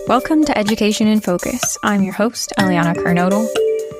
Welcome to Education in Focus. I'm your host, Eliana Carnodal.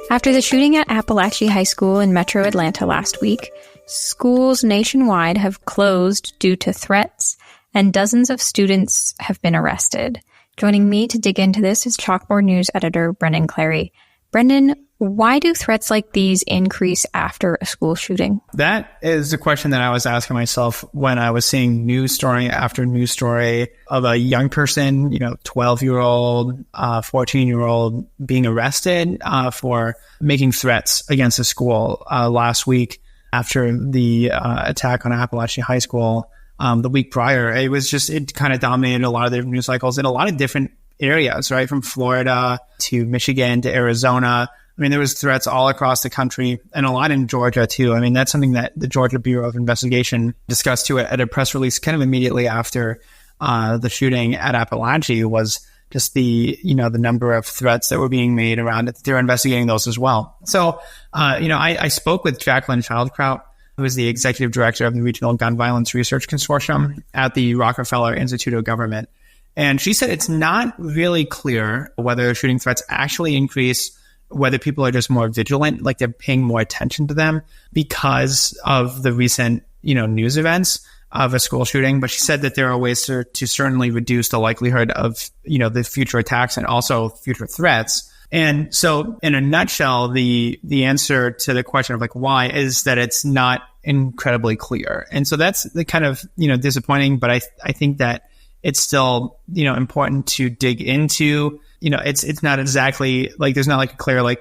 After the shooting at Apalachee High School in Metro Atlanta last week, schools nationwide have closed due to threats, and dozens of students have been arrested. Joining me to dig into this is Chalkboard News editor Brendan Clary. Brendan, why do threats like these increase after a school shooting? That is the question that I was asking myself when I was seeing news story after news story of a young person, 12-year-old, 14-year-old being arrested for making threats against a school last week after the attack on Apalachee High School the week prior. It kind of dominated a lot of the news cycles in a lot of different areas, right? From Florida to Michigan to Arizona. I mean, there was threats all across the country and a lot in Georgia too. I mean, that's something that the Georgia Bureau of Investigation discussed too at a press release kind of immediately after the shooting at Apalachee, was just the number of threats that were being made around it. They're investigating those as well. So, I spoke with Jaclyn Schildkraut, who is the executive director of the Regional Gun Violence Research Consortium at the Rockefeller Institute of Government. And she said it's not really clear whether shooting threats actually increase, whether people are just more vigilant, like they're paying more attention to them because of the recent, news events of a school shooting. But she said that there are ways to certainly reduce the likelihood of, the future attacks and also future threats. And so in a nutshell, the answer to the question of why is that it's not incredibly clear. And so that's the kind of, disappointing, but I think that it's still, important to dig into. It's not exactly there's not a clear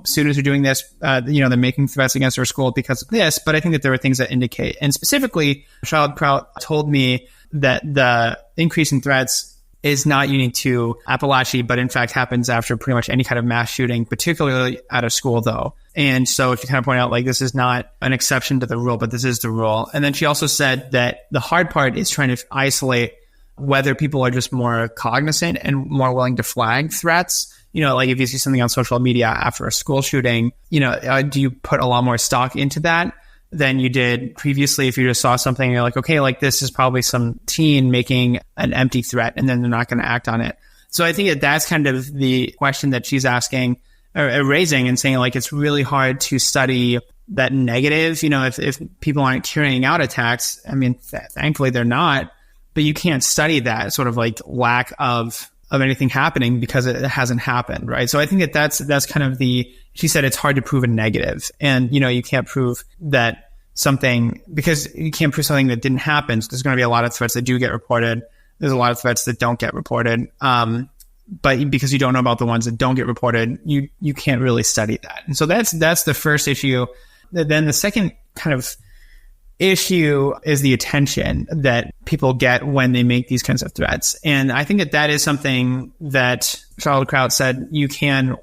students are doing this, they're making threats against our school because of this. But I think that there are things that indicate. And specifically, Schildkraut told me that the increase in threats is not unique to Apalachee, but in fact happens after pretty much any kind of mass shooting, particularly at a school though. And so if you kind of point out this is not an exception to the rule, but this is the rule. And then she also said that the hard part is trying to isolate whether people are just more cognizant and more willing to flag threats. If you see something on social media after a school shooting, do you put a lot more stock into that than you did previously if you just saw something and you're okay, this is probably some teen making an empty threat and then they're not going to act on it. So I think that that's kind of the question that she's asking or raising and saying it's really hard to study that negative, if people aren't carrying out attacks. I mean, thankfully they're not. But you can't study that sort of lack of anything happening because it hasn't happened, right? So I think that that's kind of she said it's hard to prove a negative. And, you can't prove that something, because you can't prove something that didn't happen. So there's going to be a lot of threats that do get reported. There's a lot of threats that don't get reported. But because you don't know about the ones that don't get reported, you can't really study that. And so that's the first issue. Then the second kind of issue is the attention that people get when they make these kinds of threats. And I think that is something that Schildkraut said you can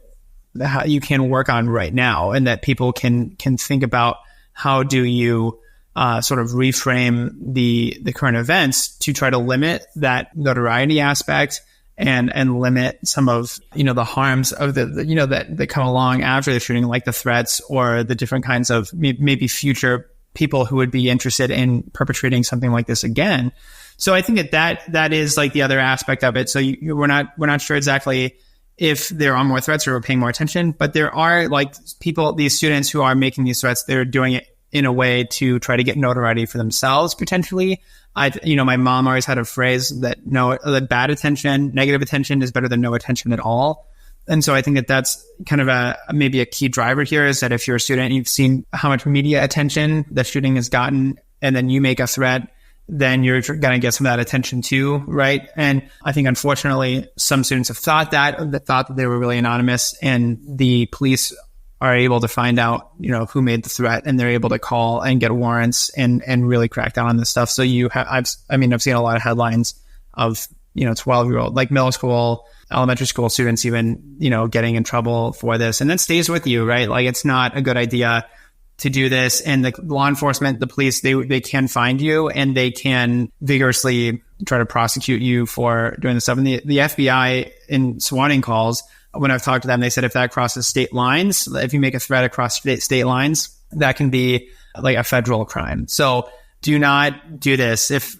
work on right now, and that people can think about how do you sort of reframe the current events to try to limit that notoriety aspect and limit some of, the harms of that come along after the shooting, like the threats or the different kinds of maybe future people who would be interested in perpetrating something like this again. So I think that is the other aspect of it. So we're not sure exactly if there are more threats or we're paying more attention, but there are these students who are making these threats, they're doing it in a way to try to get notoriety for themselves potentially. My mom always had a phrase that bad attention, negative attention is better than no attention at all. And so I think that that's kind of maybe a key driver here, is that if you're a student and you've seen how much media attention the shooting has gotten, and then you make a threat, then you're going to get some of that attention too, right? And I think unfortunately some students have thought that they were really anonymous, and the police are able to find out, who made the threat, and they're able to call and get warrants and really crack down on this stuff. So I've seen a lot of headlines of 12-year-old, middle school, elementary school students even, getting in trouble for this. And that stays with you, right? It's not a good idea to do this. And the law enforcement, the police, they can find you and they can vigorously try to prosecute you for doing this stuff. And the FBI in swatting calls, when I've talked to them, they said if that crosses state lines, if you make a threat across state lines, that can be a federal crime. So do not do this. If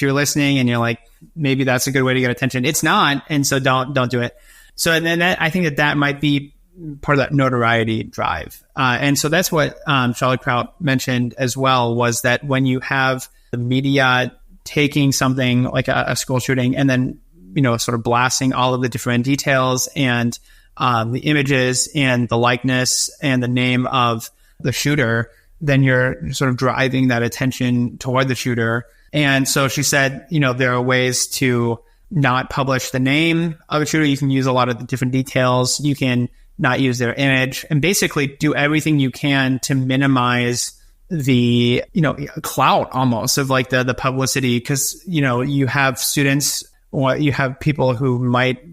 you're listening and you're maybe that's a good way to get attention. It's not. And so don't do it. So, and then I think that might be part of that notoriety drive. And so that's what Schildkraut mentioned as well, was that when you have the media taking something like a school shooting and then, sort of blasting all of the different details and the images and the likeness and the name of the shooter, then you're sort of driving that attention toward the shooter. And so she said, there are ways to not publish the name of a shooter. You can use a lot of the different details. You can not use their image, and basically do everything you can to minimize the, clout almost of like the publicity. Cause, you have students or you have people who might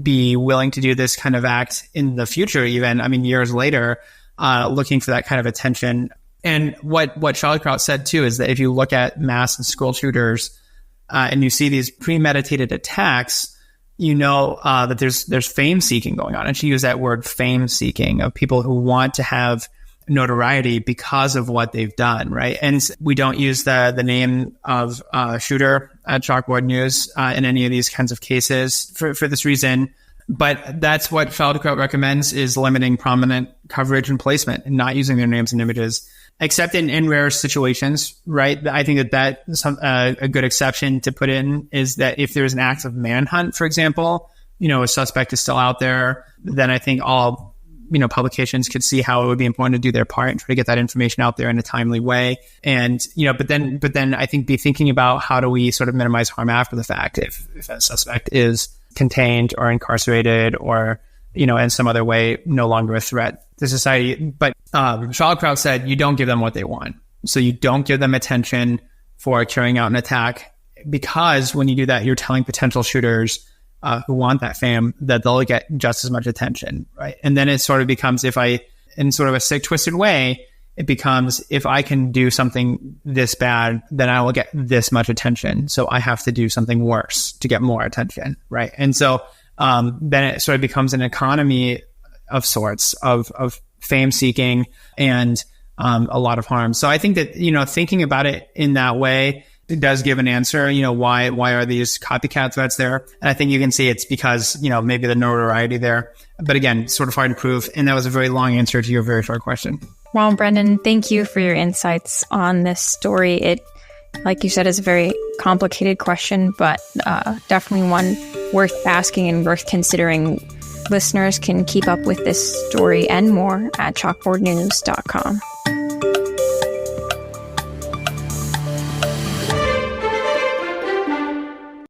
be willing to do this kind of act in the future, even, years later, looking for that kind of attention. And what Schildkraut said too, is that if you look at mass and school shooters, and you see these premeditated attacks, that there's fame seeking going on. And she used that word, fame seeking, of people who want to have notoriety because of what they've done, right? And we don't use the name of shooter at Chalkboard News in any of these kinds of cases for this reason. But that's what Schildkraut recommends, is limiting prominent coverage and placement and not using their names and images, except in rare situations, right? I think that's a good exception to put in is that if there's an active manhunt, for example, a suspect is still out there, then I think all, publications could see how it would be important to do their part and try to get that information out there in a timely way. And, but then I think be thinking about how do we sort of minimize harm after the fact if a suspect is contained or incarcerated or, in some other way, no longer a threat to society. But Schildkraut said you don't give them what they want. So you don't give them attention for carrying out an attack, because when you do that, you're telling potential shooters who want that fame that they'll get just as much attention, right? And then it sort of becomes, in sort of a sick, twisted way, it becomes, if I can do something this bad, then I will get this much attention. So I have to do something worse to get more attention, right? And so then it sort of becomes an economy of sorts of fame seeking and a lot of harm. So I think that, thinking about it in that way, it does give an answer, why are these copycat threats there? And I think you can see it's because, maybe the notoriety there, but again, sort of hard to prove. And that was a very long answer to your very short question. Well, Brendan, thank you for your insights on this story. It, like you said, is a very complicated question, but definitely one worth asking and worth considering. Listeners can keep up with this story and more at chalkboardnews.com.